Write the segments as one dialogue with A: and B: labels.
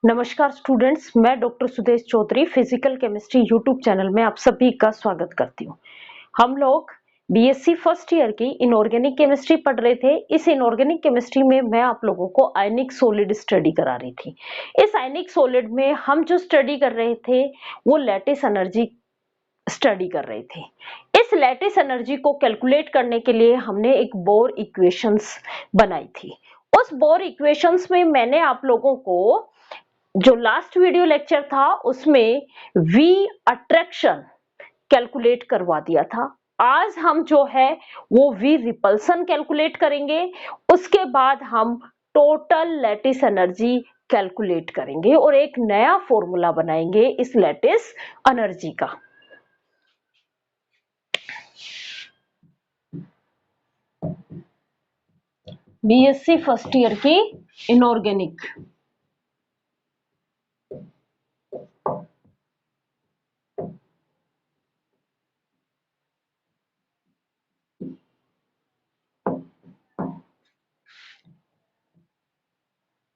A: नमस्कार स्टूडेंट्स, मैं doctor Sudesh Chaudhary physical chemistry YouTube channel में आप सभी का स्वागत करती हूँ। हम लोग बीएससी फर्स्ट ईयर की इनऑर्गेनिक केमिस्ट्री पढ़ रहे थे। इस इनऑर्गेनिक केमिस्ट्री में मैं आप लोगों को आयनिक सॉलिड स्टडी करा रही थी। इस आयनिक सॉलिड में हम जो स्टडी कर रहे थे वो लैटिस एनर्जी स्टडी कर रहे थे। इस लैटिस एनर्जी को कैलकुलेट करने के लिए हमने एक बोर इक्वेशंस बनाई थी। उस बोर इक्वेशंस में मैंने आप लोगों को जो लास्ट वीडियो लेक्चर था उसमें वी अट्रैक्शन कैलकुलेट करवा दिया था। आज हम जो है वो वी रिपल्सन कैलकुलेट करेंगे। उसके बाद हम टोटल लैटिस एनर्जी कैलकुलेट करेंगे और एक नया फॉर्मूला बनाएंगे इस लैटिस एनर्जी का। बीएससी फर्स्ट ईयर की इनऑर्गेनिक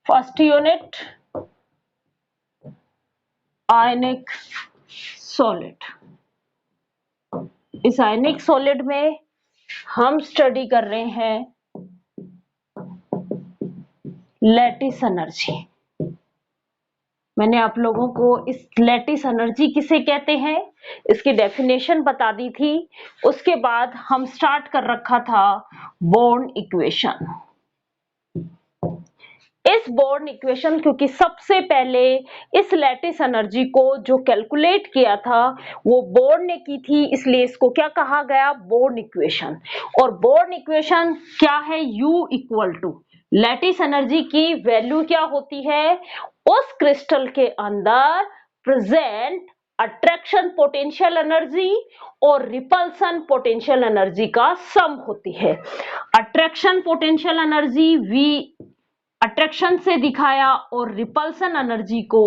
A: फर्स्ट यूनिट आयनिक सॉलिड। इस आयनिक सॉलिड में हम स्टडी कर रहे हैं लैटिस एनर्जी। मैंने आप लोगों को इस लैटिस एनर्जी किसे कहते हैं इसकी डेफिनेशन बता दी थी। उसके बाद हम स्टार्ट कर रखा था बोर्न इक्वेशन। इस बोर्न इक्वेशन क्योंकि सबसे पहले इस लैटिस एनर्जी को जो कैलकुलेट किया था वो बोर्न ने की थी, इसलिए इसको क्या कहा गया, बोर्न इक्वेशन। और बोर्न इक्वेशन क्या है, U equal to lattice energy की वैल्यू क्या होती है, उस क्रिस्टल के अंदर प्रेजेंट अट्रैक्शन पोटेंशियल एनर्जी और रिपल्सन पोटेंशियल एनर्जी का सम होती है। Attraction potential energy V attraction से दिखाया और रिपल्सन एनर्जी को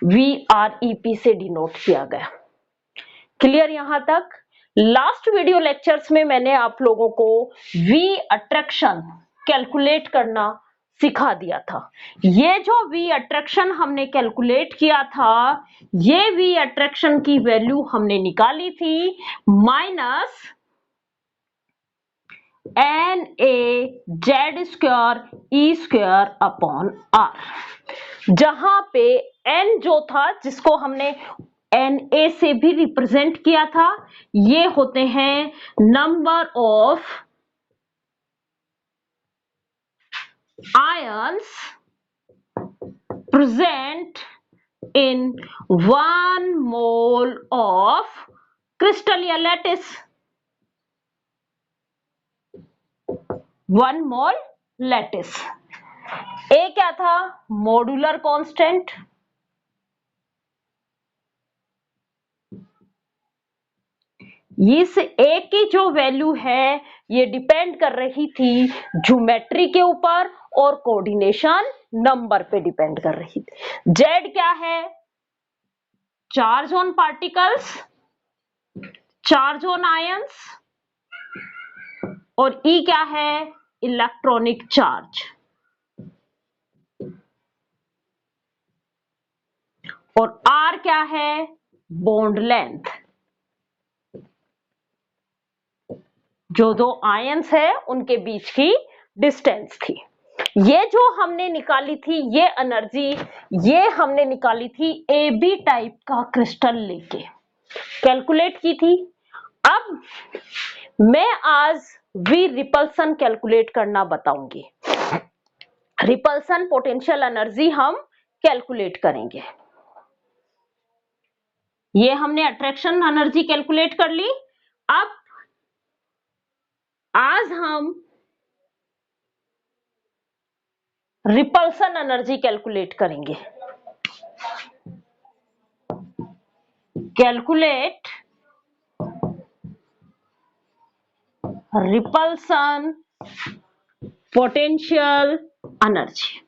A: VREP से डिनोट किया गया। क्लियर यहां तक? लास्ट वीडियो लेक्चर्स में मैंने आप लोगों को V अट्रैक्शन कैलकुलेट करना सिखा दिया था। ये जो V अट्रैक्शन हमने कैलकुलेट किया था, ये V अट्रैक्शन की वैल्यू हमने निकाली थी माइनस NaZ² E² जहां पे N जो था जिसको हमने Na से भी रिप्रेजेंट किया था, ये होते हैं number of ions present in 1 mole of crystal या लैटिस। 1 मोल लैटिस। ए क्या था, मॉड्यूलर कांस्टेंट। इस ए की जो वैल्यू है ये डिपेंड कर रही थी ज्योमेट्री के ऊपर और कोऑर्डिनेशन नंबर पे डिपेंड कर रही थी। जेड क्या है, charge on particles, charge on ions, और ई क्या है, इलेक्ट्रॉनिक चार्ज। और आर क्या है, बॉन्ड लेंथ। जो दो आयंस है उनके बीच की डिस्टेंस थी। ये जो हमने निकाली थी ये एनर्जी, ये हमने निकाली थी AB टाइप का क्रिस्टल लेके कैलकुलेट की थी। अब मैं आज वी रिपल्सन कैलकुलेट करना बताऊंगी। रिपल्सन पोटेंशियल एनर्जी हम कैलकुलेट करेंगे। ये हमने अट्रैक्शन एनर्जी कैलकुलेट कर ली। अब आज हम रिपल्सन एनर्जी कैलकुलेट करेंगे। Calculate repulsion potential energy.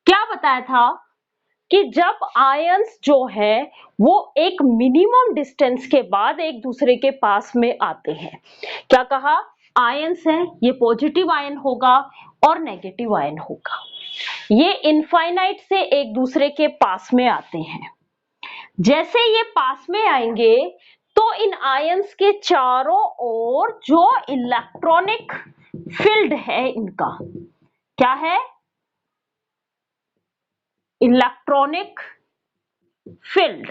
A: क्या बताया था कि जब आयंस जो है वो एक मिनिमम डिस्टेंस के बाद एक दूसरे के पास में आते हैं, क्या कहा, आयंस है ये पॉजिटिव आयन होगा और नेगेटिव आयन होगा। ये इनफाइनाइट से एक दूसरे के पास में आते हैं। जैसे ये पास में आएंगे तो इन आयंस के चारों ओर जो इलेक्ट्रॉनिक फील्ड है इनका क्या है, इलेक्ट्रॉनिक फील्ड,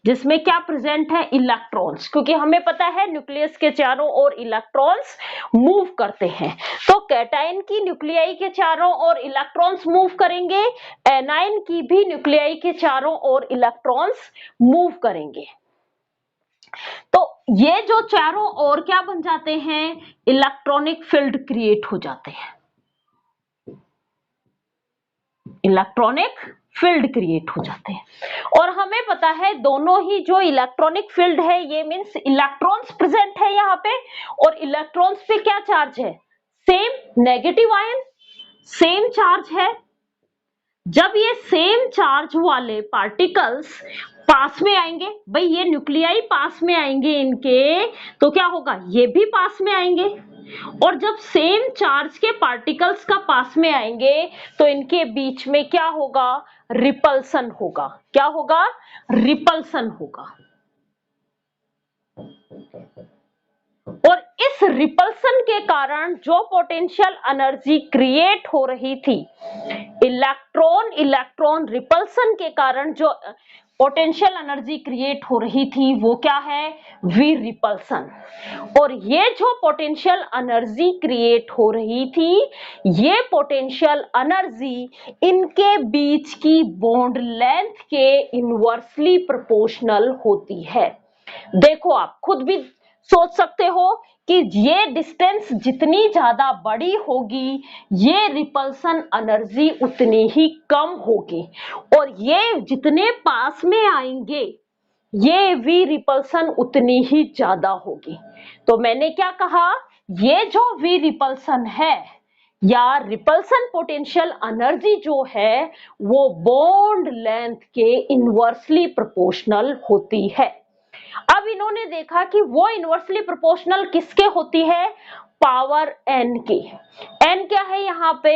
A: जिसमें क्या प्रेजेंट है, इलेक्ट्रॉन्स, क्योंकि हमें पता है न्यूक्लियस के चारों ओर इलेक्ट्रॉन्स मूव करते हैं। तो कैटायन की न्यूक्लियाई के चारों ओर इलेक्ट्रॉन्स मूव करेंगे, एनायन की भी न्यूक्लियाई के चारों ओर इलेक्ट्रॉन्स मूव करेंगे। तो ये जो चारों ओर क्या बन जाते हैं, इलेक्ट्रॉनिक फील्ड क्रिएट हो जाते हैं, इलेक्ट्रॉनिक फील्ड क्रिएट हो जाते हैं। और हमें पता है दोनों ही जो इलेक्ट्रॉनिक फील्ड है ये मींस इलेक्ट्रॉन्स प्रेजेंट है यहाँ पे, और इलेक्ट्रॉन्स पे क्या चार्ज है, same negative ion, same charge है। जब ये सेम चार्ज वाले पार्टिकल्स पास में आएंगे, भाई ये न्यूक्लियाई पास में आएंगे इनके, तो क्या होगा, ये भी पास में आएंगे। और जब सेम चार्ज के पार्टिकल्स का पास में आएंगे तो इनके बीच में क्या होगा, रिपल्सन होगा। क्या होगा, रिपल्सन होगा। और इस रिपल्सन के कारण जो पोटेंशियल एनर्जी क्रिएट हो रही थी, इलेक्ट्रॉन इलेक्ट्रॉन रिपल्सन के कारण जो पोटेंशियल एनर्जी क्रिएट हो रही थी वो क्या है, वी रिपल्सन। और ये जो पोटेंशियल एनर्जी क्रिएट हो रही थी, ये पोटेंशियल एनर्जी इनके बीच की बॉन्ड लेंथ के इनवर्सली प्रोपोर्शनल होती है। देखो आप खुद भी सोच सकते हो कि ये डिस्टेंस जितनी ज्यादा बड़ी होगी ये रिपल्सन एनर्जी उतनी ही कम होगी, और ये जितने पास में आएंगे ये वी रिपल्सन उतनी ही ज्यादा होगी। तो मैंने क्या कहा, ये जो वी रिपल्सन है या रिपल्सन पोटेंशियल एनर्जी जो है वो बॉन्ड लेंथ के इनवर्सली प्रोपोर्शनल होती है। अब इन्होंने देखा कि वो इनवर्सली प्रोपोर्शनल किसके होती है, पावर n के। n क्या है यहाँ पे,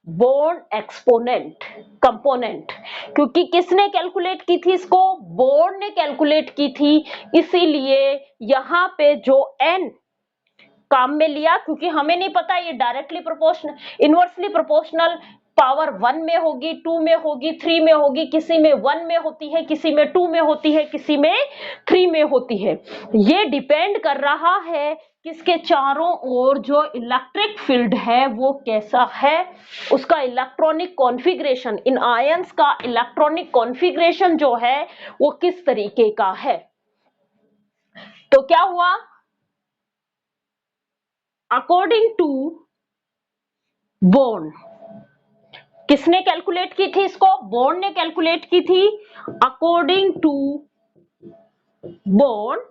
A: बॉन्ड एक्सपोनेंट कंपोनेंट, क्योंकि किसने कैलकुलेट की थी इसको, बॉन्ड ने कैलकुलेट की थी, इसीलिए यहाँ पे जो n काम में लिया, क्योंकि हमें नहीं पता ये directly proportional inversely proportional power 1 में होगी, 2 में होगी, 3 में होगी, किसी में 1 में होती है, किसी में 2 में होती है, किसी में 3 में होती है। ये डिपेंड कर रहा है किसके चारों ओर जो इलेक्ट्रिक फील्ड है वो कैसा है, उसका इलेक्ट्रॉनिक कॉन्फ़िगरेशन, इन आयंस का इलेक्ट्रॉनिक कॉन्फ़िगरेशन जो है वो किस तरीके का है। तो क्या हुआ, अकॉर्डिंग टू बॉन्ड, किसने कैलकुलेट की थी इसको, बॉन्ड ने कैलकुलेट की थी, according to Bond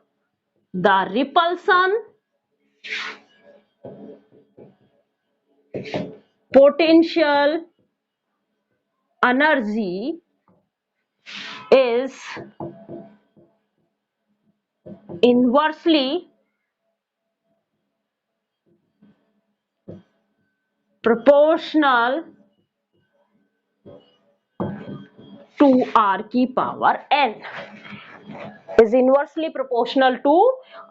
A: the repulsion potential energy is inversely proportional to r की power n, is inversely proportional to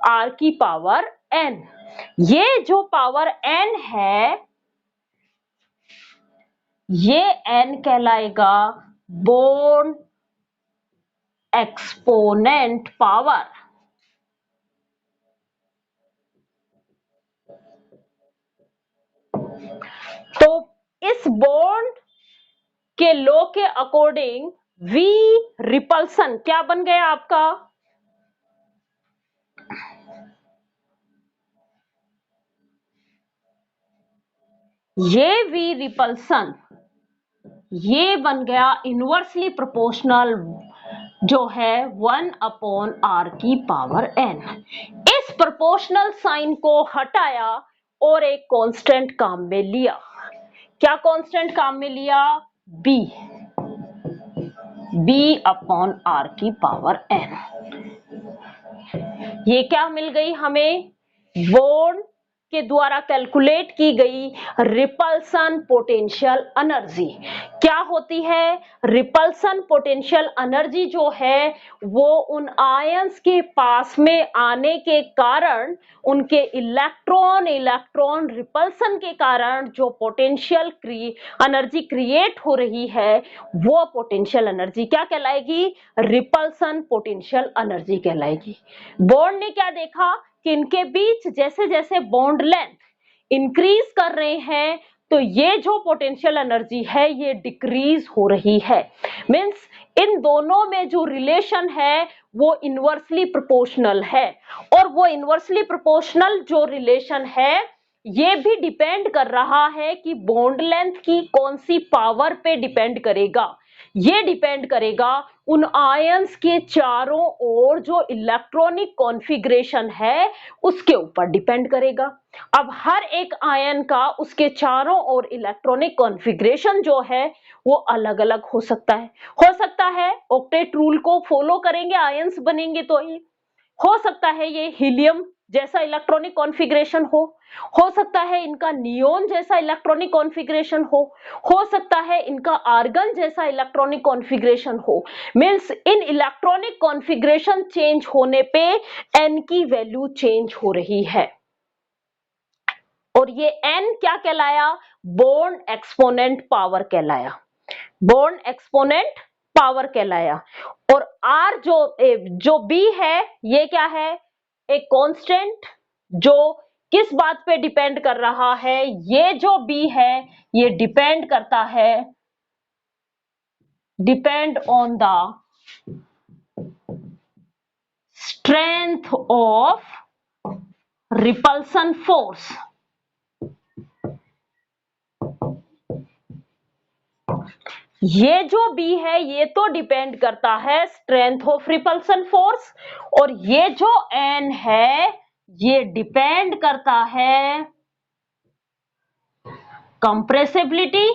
A: r की पावर n। ये जो पावर n है ये n कहलाएगा बॉन्ड एक्सपोनेंट पावर। तो इस बॉन्ड के लॉ के अकॉर्डिंग वी रिपल्सन क्या बन गया आपका, ये वी रिपल्सन ये बन गया इनवर्सली प्रोपोर्शनल जो है 1/r की पावर n। इस प्रोपोर्शनल साइन को हटाया और एक कांस्टेंट काम में लिया। क्या कांस्टेंट काम में लिया, b/r की पावर n। ये क्या मिल गई हमें, बॉन्ड के द्वारा कैलकुलेट की गई रिपल्सन पोटेंशियल एनर्जी। क्या होती है? रिपल्सन पोटेंशियल एनर्जी जो है वो उन आयंस के पास में आने के कारण उनके इलेक्ट्रॉन रिपल्सन के कारण जो पोटेंशियल एनर्जी क्रिएट हो रही है वो पोटेंशियल एनर्जी क्या कहलाएगी? रिपल्सन पोटेंशियल एनर्जी कहलाएगी। बॉन्ड ने क्या देखा कि इनके बीच जैसे जैसे बॉन्ड लेंथ इंक्रीज कर रहे हैं तो ये जो पोटेंशियल एनर्जी है ये डिक्रीज हो रही है। मींस इन दोनों में जो रिलेशन है वो इनवर्सली प्रोपोर्शनल है, और वो इनवर्सली प्रोपोर्शनल जो रिलेशन है ये भी डिपेंड कर रहा है कि बॉन्ड लेंथ की कौन सी पावर पे डिपेंड करेगा। ये डिपेंड करेगा उन आयंस के चारों ओर जो इलेक्ट्रॉनिक कॉन्फ़िगरेशन है उसके ऊपर डिपेंड करेगा। अब हर एक आयन का उसके चारों ओर इलेक्ट्रॉनिक कॉन्फ़िगरेशन जो है वो अलग अलग हो सकता है ऑक्टेट रूल को फॉलो करेंगे आयंस बनेंगे तो ही हो सकता है ये हीलियम जैसा इलेक्ट्रॉनिक कॉन्फ़िगरेशन हो सकता है इनका नियोन जैसा इलेक्ट्रॉनिक कॉन्फ़िगरेशन हो सकता है इनका आर्गन जैसा इलेक्ट्रॉनिक कॉन्फ़िगरेशन हो। मींस इन इलेक्ट्रॉनिक कॉन्फ़िगरेशन चेंज होने पे n की वैल्यू चेंज हो रही है, और ये n क्या कहलाया? बॉन्ड एक्सपोनेंट पावर कहलाया। बॉन्ड एक्सपोनेंट पावर कहलाया। और r जो b है ये क्या है? एक कांस्टेंट जो किस बात पे डिपेंड कर रहा है? ये जो b है ये डिपेंड करता है, depend on the strength of repulsion force. ये जो B है ये तो डिपेंड करता है स्ट्रेंथ ऑफ रिपल्सन फोर्स, और ये जो N है ये डिपेंड करता है कंप्रेसिबिलिटी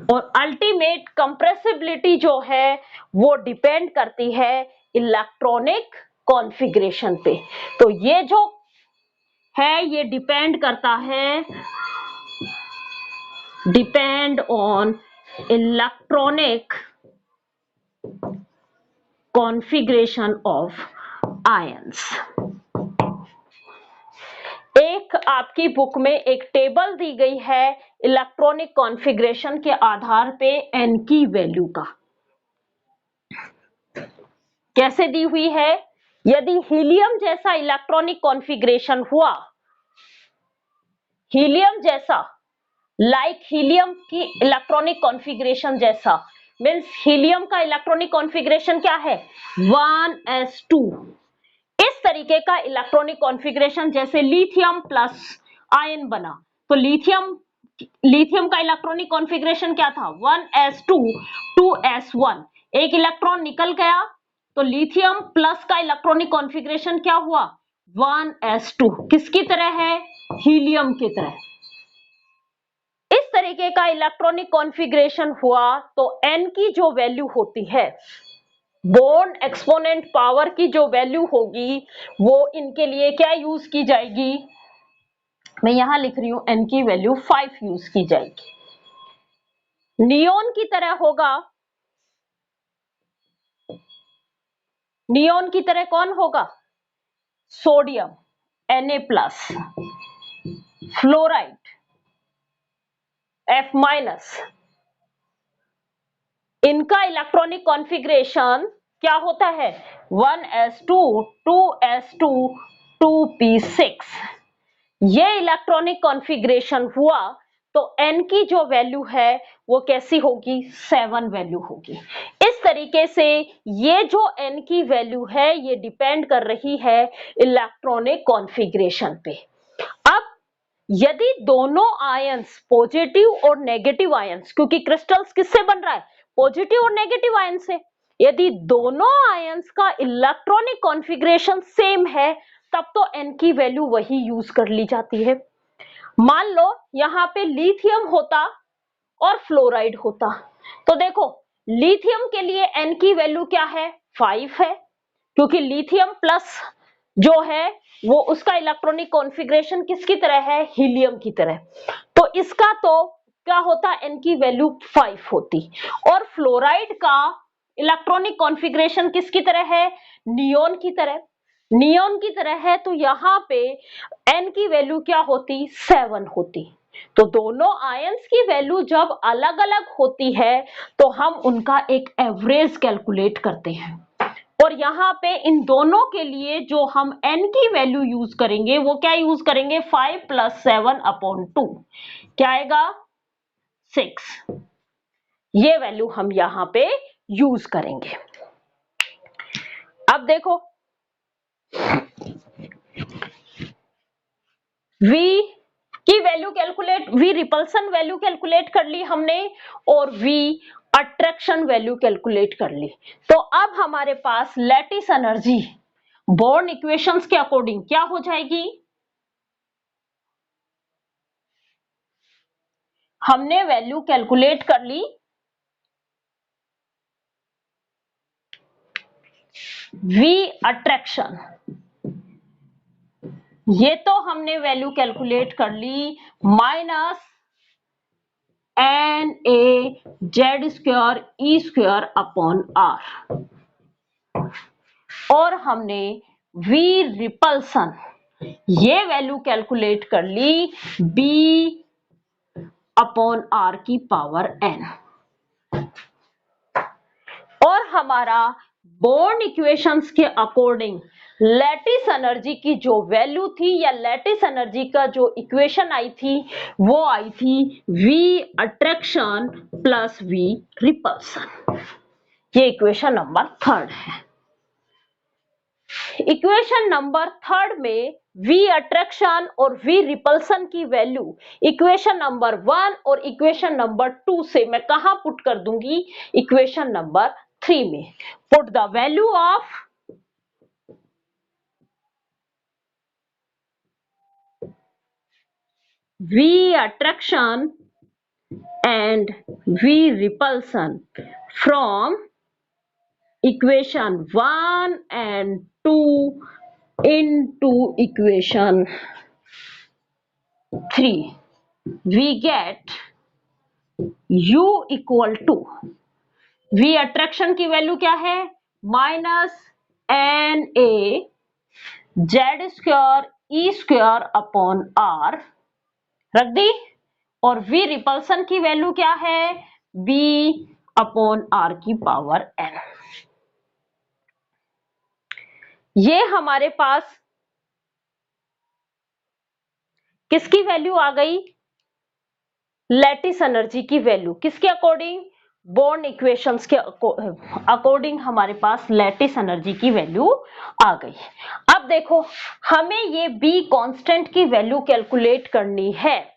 A: और अल्टीमेट कंप्रेसिबिलिटी जो है वो डिपेंड करती है इलेक्ट्रॉनिक कॉन्फ़िगरेशन पे। तो ये जो है ये डिपेंड करता है, depend on electronic configuration of ions. एक आपकी बुक में एक टेबल दी गई है इलेक्ट्रॉनिक कॉन्फ़िगरेशन के आधार पे n की वैल्यू का। कैसे दी हुई है? यदि हीलियम जैसा इलेक्ट्रॉनिक कॉन्फ़िगरेशन हुआ, हीलियम जैसा, लाइक हीलियम की इलेक्ट्रॉनिक कॉन्फ़िगरेशन जैसा, मींस हीलियम का इलेक्ट्रॉनिक कॉन्फ़िगरेशन क्या है? 1s2। इस तरीके का इलेक्ट्रॉनिक कॉन्फ़िगरेशन जैसे लिथियम प्लस आयन बना, तो लिथियम का इलेक्ट्रॉनिक कॉन्फ़िगरेशन क्या था? 1s2 2s1। एक इलेक्ट्रॉन निकल गया तो लिथियम प्लस का इलेक्ट्रॉनिक कॉन्फ़िगरेशन क्या हुआ? 1s2। किसकी तरह है? हीलियम की तरह। इस तरीके का इलेक्ट्रॉनिक कॉन्फ़िगरेशन हुआ तो n की जो वैल्यू होती है, बॉन्ड एक्सपोनेंट पावर की जो वैल्यू होगी वो इनके लिए क्या यूज की जाएगी? मैं यहां लिख रही हूं n की वैल्यू 5 यूज की जाएगी। नियोन की तरह होगा, नियोन की तरह कौन होगा? Sodium Na+, fluoride F-। इनका इलेक्ट्रॉनिक कॉन्फ़िगरेशन क्या होता है? 1s2 2s2 2p6। ये इलेक्ट्रॉनिक कॉन्फ़िगरेशन हुआ तो n की जो वैल्यू है वो कैसी होगी? 7 वैल्यू होगी। इस तरीके से ये जो n की वैल्यू है ये डिपेंड कर रही है इलेक्ट्रॉनिक कॉन्फ़िगरेशन पे। अब यदि दोनों आयंस पॉजिटिव और नेगेटिव आयंस, क्योंकि क्रिस्टल्स किससे बन रहा है? पॉजिटिव और नेगेटिव आयन से। यदि दोनों आयंस का इलेक्ट्रॉनिक कॉन्फ़िगरेशन सेम है तब तो n की वैल्यू वही यूज कर ली जाती है। मान लो यहां पे लिथियम होता और फ्लोराइड होता, तो देखो लिथियम के लिए n की वैल्यू क्या है? 5 है, क्योंकि लिथियम प्लस जो है वो उसका इलेक्ट्रॉनिक कॉन्फ़िगरेशन किसकी तरह है? हीलियम की तरह। तो इसका तो क्या होता? n की वैल्यू 5 होती। और फ्लोराइड का इलेक्ट्रॉनिक कॉन्फ़िगरेशन किसकी तरह है? नियोन की तरह। नियोन की तरह है, तो यहाँ पे n की वैल्यू क्या होती? 7 होती। तो दोनों आयंस की वैल्यू जब अलग अलग होती है तो हम उनका एक एवरेज कैलकुलेट करते हैं। और यहाँ पे इन दोनों के लिए जो हम n की वैल्यू यूज करेंगे वो क्या यूज करेंगे? 5 + 7/2 क्या आएगा? 6। ये वैल्यू हम यहाँ पे यूज करेंगे। अब देखो, V की value calculate, V repulsion value calculate कर ली हमने और V अट्रैक्शन वैल्यू कैलकुलेट कर ली। तो अब हमारे pass lattice energy born equations के अकॉर्डिंग क्या हो जाएगी? हमने वैल्यू कैलकुलेट कर ली V अट्रैक्शन, ये तो हमने वैल्यू कैलकुलेट कर ली -NaZ²E²/R, और हमने V रिपल्सन ये वैल्यू कैलकुलेट कर ली B/R⁴ और हमारा बोर्न इक्वेशंस के अकॉर्डिंग लैटिस एनर्जी की जो वैल्यू थी या लैटिस एनर्जी का जो इक्वेशन आई थी वो आई थी V attraction plus V repulsion. ये इक्वेशन नंबर 3 है। इक्वेशन नंबर 3 में V अट्रैक्शन और V रिपल्सन की वैल्यू इक्वेशन नंबर 1 और इक्वेशन नंबर 2 से मैं कहां पुट कर दूंगी? इक्वेशन नंबर 3 में। Put the value of V attraction and V repulsion from equation 1 and 2 into equation 3. We get U equal to V attraction की value क्या है? -NaZ²E²/R रख दी। और V रिपल्सन की वैल्यू क्या है? B/R⁴n। ये हमारे पास किसकी वैल्यू आ गई? लैटिस एनर्जी की वैल्यू किसके अकॉर्डिंग? बोर्न इक्वेशंस के अकॉर्डिंग हमारे पास लैटिस एनर्जी की वैल्यू आ गई। अब देखो, हमें ये B कांस्टेंट की वैल्यू कैलकुलेट करनी है।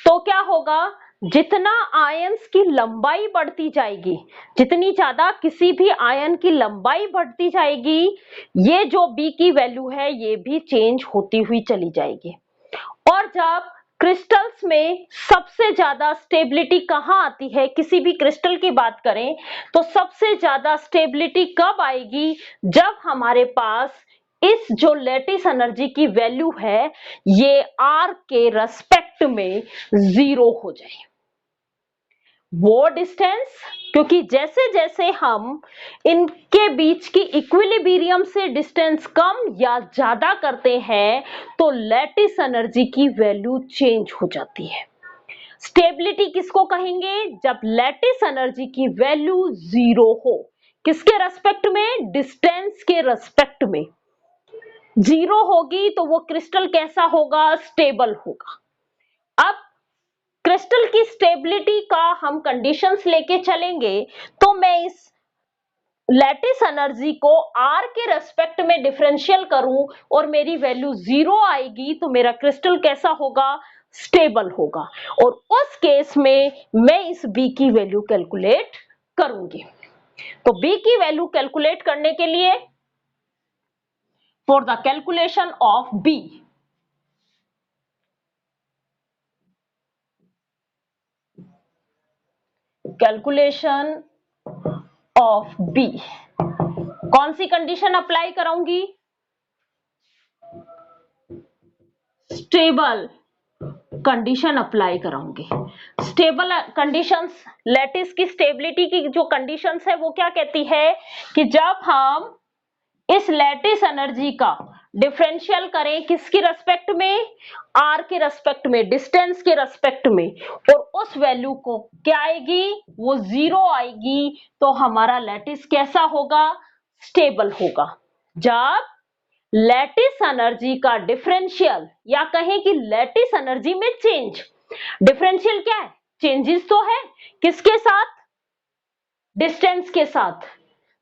A: तो क्या होगा? जितना आयंस की लंबाई बढ़ती जाएगी, जितनी ज्यादा किसी भी आयन की लंबाई बढ़ती जाएगी, ये जो B की वैल्यू है ये भी चेंज होती हुई चली जाएगी। और जब क्रिस्टल्स में सबसे ज्यादा स्टेबिलिटी कहां आती है? किसी भी क्रिस्टल की बात करें तो सबसे ज्यादा स्टेबिलिटी कब आएगी? जब हमारे पास इस जो लैटिस एनर्जी की वैल्यू है ये R के रेस्पेक्ट में 0 हो जाए। वो डिस्टेंस, क्योंकि जैसे जैसे हम इनके बीच की इक्विलिब्रियम से डिस्टेंस कम या ज्यादा करते हैं तो लैटिस एनर्जी की वैल्यू चेंज हो जाती है। स्टेबिलिटी किसको कहेंगे? जब लैटिस एनर्जी की वैल्यू 0 हो। किसके रेस्पेक्ट में? डिस्टेंस के रेस्पेक्ट में 0 होगी तो वो क्रिस्टल कैसा होगा? स्टेबल होगा। अब क्रिस्टल की स्टेबिलिटी का हम कंडीशंस लेके चलेंगे तो मैं इस लैटिस एनर्जी को R के रेस्पेक्ट में डिफरेंशियल करूं और मेरी वैल्यू 0 आएगी तो मेरा क्रिस्टल कैसा होगा? स्टेबल होगा। और उस केस में मैं इस B की वैल्यू कैलकुलेट करूंगी। तो B की वैल्यू कैलकुलेट करने के लिए for the calculation of B, calculation of B. कौन सी कंडीशन अप्लाई कराऊंगी? स्टेबल कंडीशन अप्लाई कराऊंगी। स्टेबल कंडीशंस, लैटिस की स्टेबिलिटी की जो कंडीशंस है वो क्या कहती है कि जब हम इस लैटिस एनर्जी का डिफरेंशियल करें किसकी रेस्पेक्ट में? आर के रेस्पेक्ट में, डिस्टेंस के रेस्पेक्ट में, और उस वैल्यू को क्या आएगी? वो जीरो आएगी। तो हमारा लैटिस कैसा होगा? स्टेबल होगा। जब लैटिस एनर्जी का डिफरेंशियल या कहें कि लैटिस एनर्जी में चेंज, डिफरेंशियल क्या है? चेंजेस तो है, किसके साथ? डिस्टेंस के साथ,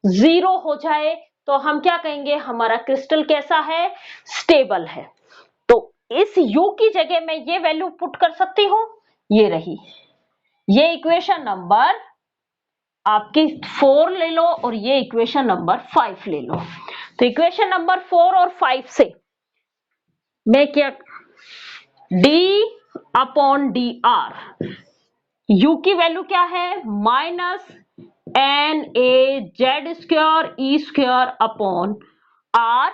A: जीरो हो जाए तो हम क्या कहेंगे? हमारा क्रिस्टल कैसा है? स्टेबल है। तो इस U की जगह मैं ये वैल्यू पुट कर सकती हूं, ये रही। ये इक्वेशन नंबर आपकी 4 ले लो और ये इक्वेशन नंबर 5 ले लो। तो इक्वेशन नंबर 4 और 5 से मैं क्या, d upon d r, U की वैल्यू क्या है? Minus N A Z square E square upon are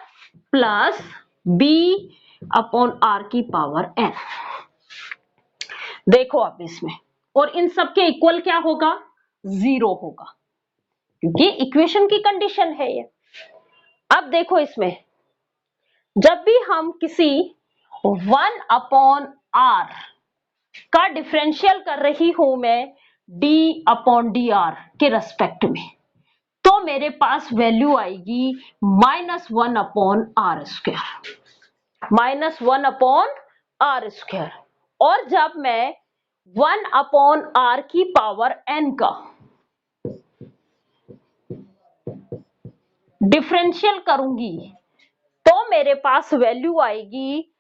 A: plus b upon are की पावर एन। देखो आप इसमें, और इन सब के इक्वल क्या होगा? जीरो होगा, क्योंकि इक्वेशन की कंडीशन है ये। अब देखो इसमें, जब भी हम किसी 1 अपॉन आर का डिफरेंशियल कर रही हूं मैं d अपॉन डी आर के रेस्पेक्ट में, तो मेरे पास वैल्यू आएगी -1 upon are square, -1 upon are square. और जब मैं 1 अपॉन आर की पावर n का डिफरेंशियल करूंगी तो मेरे पास वैल्यू आएगी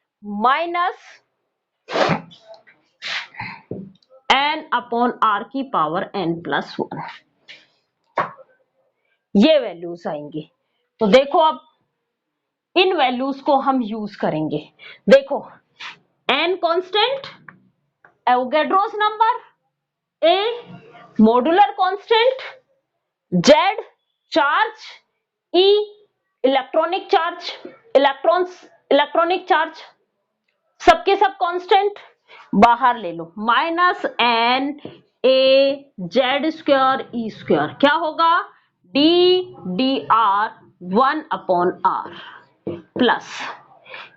A: -n अपॉन आर की पावर n+1। ये वैल्यूज आएंगी। तो देखो अब इन वैल्यूज को हम यूज करेंगे। देखो n constant, Avogadro's number, a modular constant, z charge, e electronic charge, electronic charge, सबके सब कांस्टेंट बाहर ले लो। -n a z square E square क्या होगा? d d r 1 upon are plus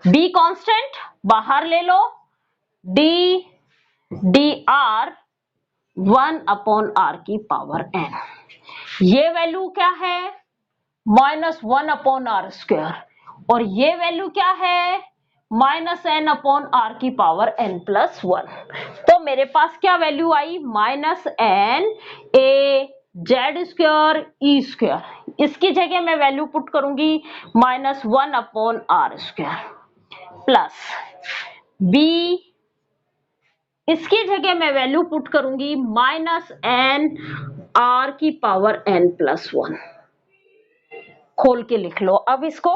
A: b constant बाहर ले लो, d d r 1 upon are की पावर n। ये वैल्यू क्या है? -1 अपॉन आर स्क्वायर, और ये वैल्यू क्या है? -n अपॉन आर की पावर n+1। तो मेरे पास क्या वैल्यू आई? -n a z square E square. इसकी जगह मैं वैल्यू पुट करूंगी -1 upon are square plus b, इसकी जगह मैं वैल्यू पुट करूंगी -n आर की पावर n+1। खोल के लिख लो अब इसको।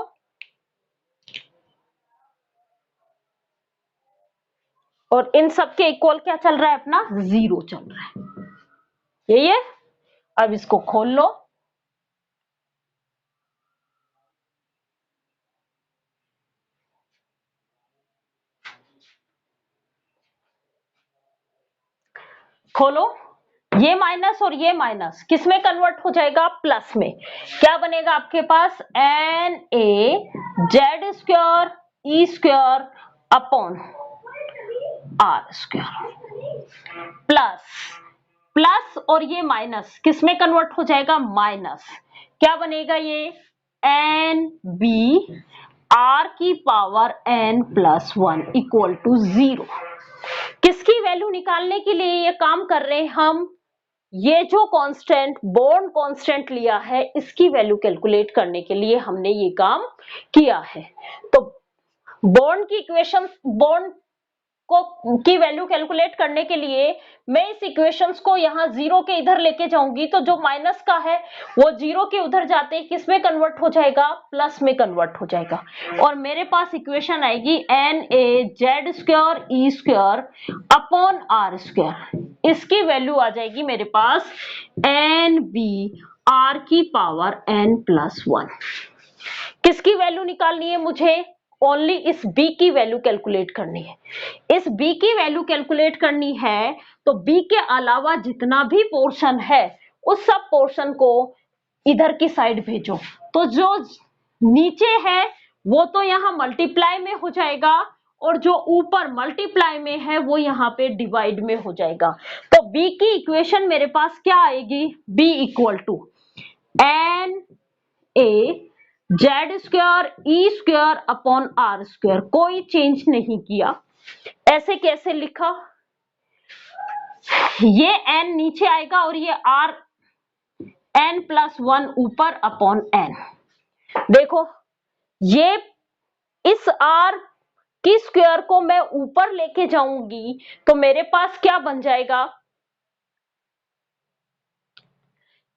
A: और इन सब के इक्वल क्या चल रहा है? अपना जीरो चल रहा है, यही है। अब इसको खोल लो। खोलो, ये माइनस और ये माइनस किस में कन्वर्ट हो जाएगा? प्लस में। क्या बनेगा आपके पास? N A Z square E square upon are square plus, plus और ये माइनस किस में कन्वर्ट हो जाएगा? माइनस। क्या बनेगा ये? एन बी आर की पावर n+1 इक्वल टू 0। किसकी वैल्यू निकालने के लिए ये काम कर रहे हैं हम? ये जो कांस्टेंट बोर्न कांस्टेंट लिया है इसकी वैल्यू कैलकुलेट करने के लिए हमने ये काम किया है। तो बोर्न की इक्वेशन, बोर्न को की वैल्यू कैलकुलेट करने के लिए मैं इस इक्वेशंस को यहाँ जीरो के इधर लेके जाऊंगी, तो जो माइनस का है वो जीरो के उधर जाते ही किस में कन्वर्ट हो जाएगा? प्लस में कन्वर्ट हो जाएगा। और मेरे पास इक्वेशन आएगी n A Z square E square upon are square. इसकी वैल्यू आ जाएगी मेरे पास एन बी r की पावर n प्लस 1। किसकी वैल्यू निकालनी है मुझे? ओनली इस b की वैल्यू कैलकुलेट करनी है। इस b की वैल्यू कैलकुलेट करनी है तो b के अलावा जितना भी पोर्शन है उस सब पोर्शन को इधर की साइड भेजो। तो जो नीचे है वो तो यहाँ मल्टीप्लाई में हो जाएगा और जो ऊपर मल्टीप्लाई में है वो यहाँ पे डिवाइड में हो जाएगा। तो b की इक्वेशन मेरे पास क्या आएगी? b equal to n A Z square E square upon are square, कोई चेंज नहीं किया। ऐसे कैसे लिखा? ये n नीचे आएगा और ये r n प्लस 1 ऊपर अपॉन n। देखो ये इस r की स्क्वायर को मैं ऊपर लेके जाऊंगी तो मेरे पास क्या बन जाएगा?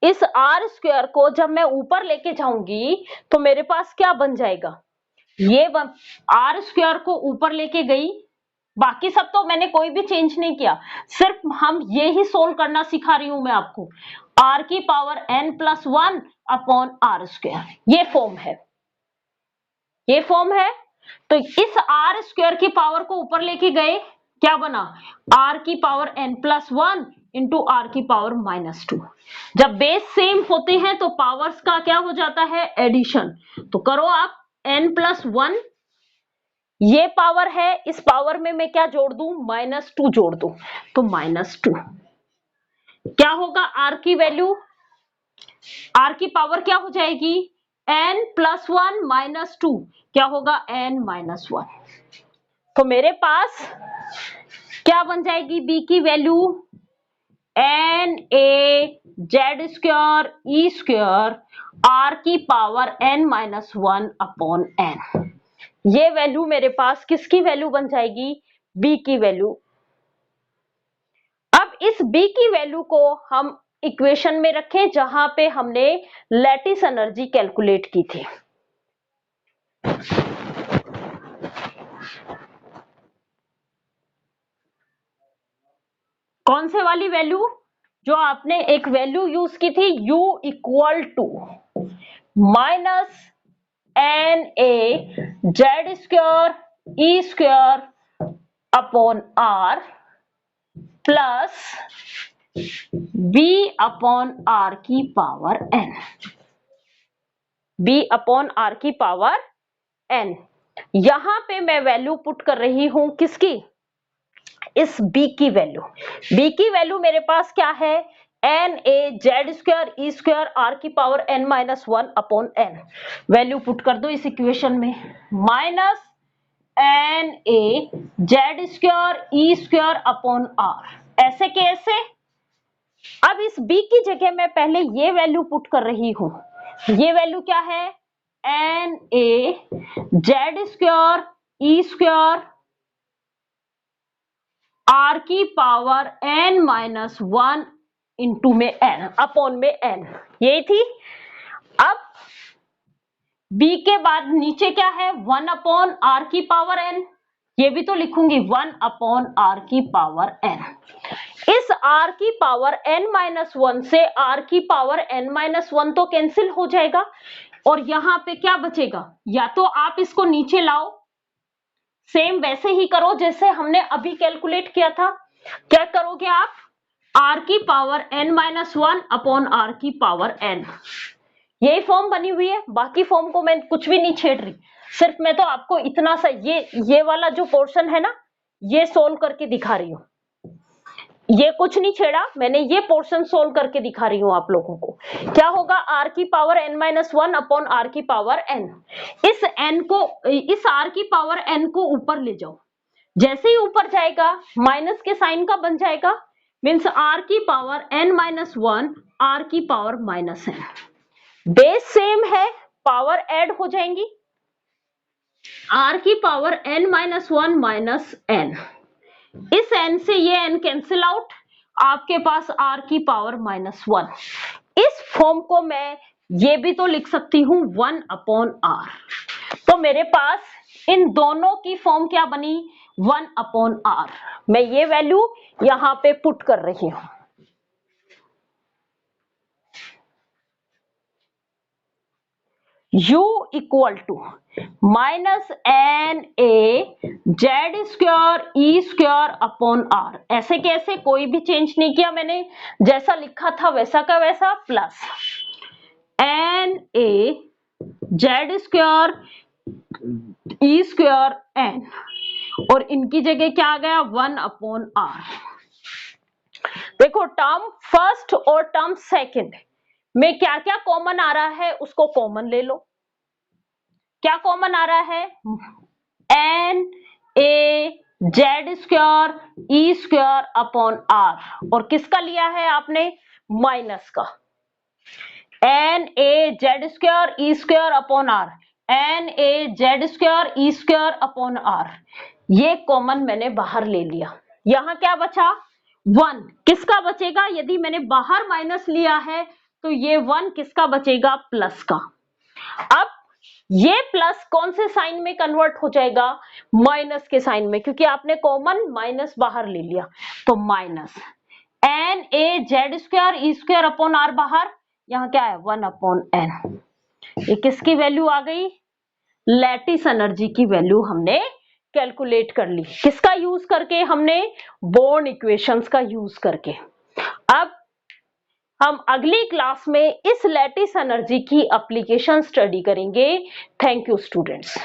A: इस r स्क्वायर को जब मैं ऊपर लेके जाऊंगी तो मेरे पास क्या बन जाएगा? ये r स्क्वायर को ऊपर लेके गई, बाकी सब तो मैंने कोई भी चेंज नहीं किया, सिर्फ हम ये ही सोल्व करना सिखा रही हूं मैं आपको। r की power n plus 1 upon are square, ये फॉर्म है, ये फॉर्म है। तो इस r स्क्वायर की पावर को ऊपर लेके गए, क्या बना? r की power n plus 1 into r की पावर माइनस 2। जब बेस सेम होते हैं तो पावर्स का क्या हो जाता है? एडिशन। तो करो आप n प्लस 1, ये पावर है, इस पावर में मैं क्या जोड़ दूं? माइनस 2 जोड़ दूं, तो माइनस 2। क्या होगा? r की वैल्यू, r की पावर क्या हो जाएगी? n प्लस 1 माइनस 2, क्या होगा? n minus 1। तो मेरे पास क्या बन जाएगी b की value? n a z square E square r की power n minus 1 upon n। ये वैल्यू मेरे पास किसकी वैल्यू बन जाएगी? b की वैल्यू। अब इस b की वैल्यू को हम इक्वेशन में रखें जहां पे हमने लैटिस एनर्जी कैलकुलेट की थी। कौन से वाली वैल्यू? जो आपने एक वैल्यू यूज की थी u equal to minus N A Z square E square upon are plus b upon are की power n, b upon are की पावर n। यहां पे मैं वैल्यू पुट कर रही हूं किसकी? इस b की वैल्यू। b की वैल्यू मेरे पास क्या है? N A Z square E square are की power n minus 1 upon n। Value put कर दो इस इक्वेशन में, minus N A Z square E square upon are. ऐसे कैसे? अब इस b की जगह मैं पहले ये वैल्यू पुट कर रही हूं। ये वैल्यू क्या है? N A Z square E square are की पावर n माइनस 1 इंटू में n अपॉन में n, यही थी। अब b के बाद नीचे क्या है? 1 अपॉन आर की पावर n, ये भी तो लिखूंगी 1 अपॉन आर की पावर n। इस r की पावर n माइनस 1 से r की पावर n माइनस 1 तो कैंसिल हो जाएगा और यहां पे क्या बचेगा? या तो आप इसको नीचे लाओ, सेम वैसे ही करो जैसे हमने अभी कैलकुलेट किया था। क्या करोगे आप? r की power n minus 1 upon r की पावर n, यही फॉर्म बनी हुई है। बाकी फॉर्म को मैं कुछ भी नहीं छेड़ रही, सिर्फ मैं तो आपको इतना सा ये वाला जो पोर्शन है ना, ये सोल्व करके दिखा रही हूँ। ये कुछ नहीं छेड़ा मैंने, ये पोर्शन सोल्व करके दिखा रही हूं आप लोगों को। क्या होगा? r की power n minus 1 upon r की पावर n। इस n को, इस r की पावर n को ऊपर ले जाओ, जैसे ही ऊपर जाएगा माइनस के साइन का बन जाएगा, मीन्स r की पावर n माइनस 1 r की power minus n। Base same है, पावर ऐड हो जाएंगी, r की power n minus 1 minus n, इस n से ये n कैंसिल आउट, आपके पास r की पावर माइनस 1। इस फॉर्म को मैं ये भी तो लिख सकती हूं 1 अपॉन r। तो मेरे पास इन दोनों की फॉर्म क्या बनी? 1 अपॉन r। मैं ये वैल्यू यहां पे पुट कर रही हूं। U equal to minus N A Z square E square upon are. ऐसे कैसे, कोई भी चेंज नहीं किया मैंने, जैसा लिखा था वैसा का वैसा, प्लस एन ए जेड स्क्वायर ई स्क्वायर एन, और इनकी जगह क्या आ गया 1 अपॉन आर। देखो टर्म फर्स्ट और टर्म सेकंड में क्या क्या कॉमन आ रहा है उसको कॉमन ले लो। क्या कॉमन आ रहा है, N A Z square E square upon r, और किसका लिया है आपने, माइनस का, एन ए जेड स्क्वायर ई स्क्वायर अपॉन आर, एन ए जेड स्क्वायर ई स्क्वायर अपॉन आर, ये कॉमन मैंने बाहर ले लिया। यहां क्या बचा 1, किसका बचेगा, यदि मैंने बाहर माइनस लिया है तो ये 1 किसका बचेगा, प्लस का। अब ये प्लस कौन से साइन में कन्वर्ट हो जाएगा, माइनस के साइन में, क्योंकि आपने कॉमन माइनस बाहर ले लिया, तो minus N A Z square E square upon r बाहर, यहां क्या है 1 अपॉन एन। ये किसकी वैल्यू आ गई, लैटिस एनर्जी की वैल्यू हमने कैलकुलेट कर ली। किसका यूज करके, हमने बोर्न इक्वेशंस का यूज करके। अब हम अगली क्लास में इस लैटिस एनर्जी की एप्लीकेशन स्टडी करेंगे। Thank you students.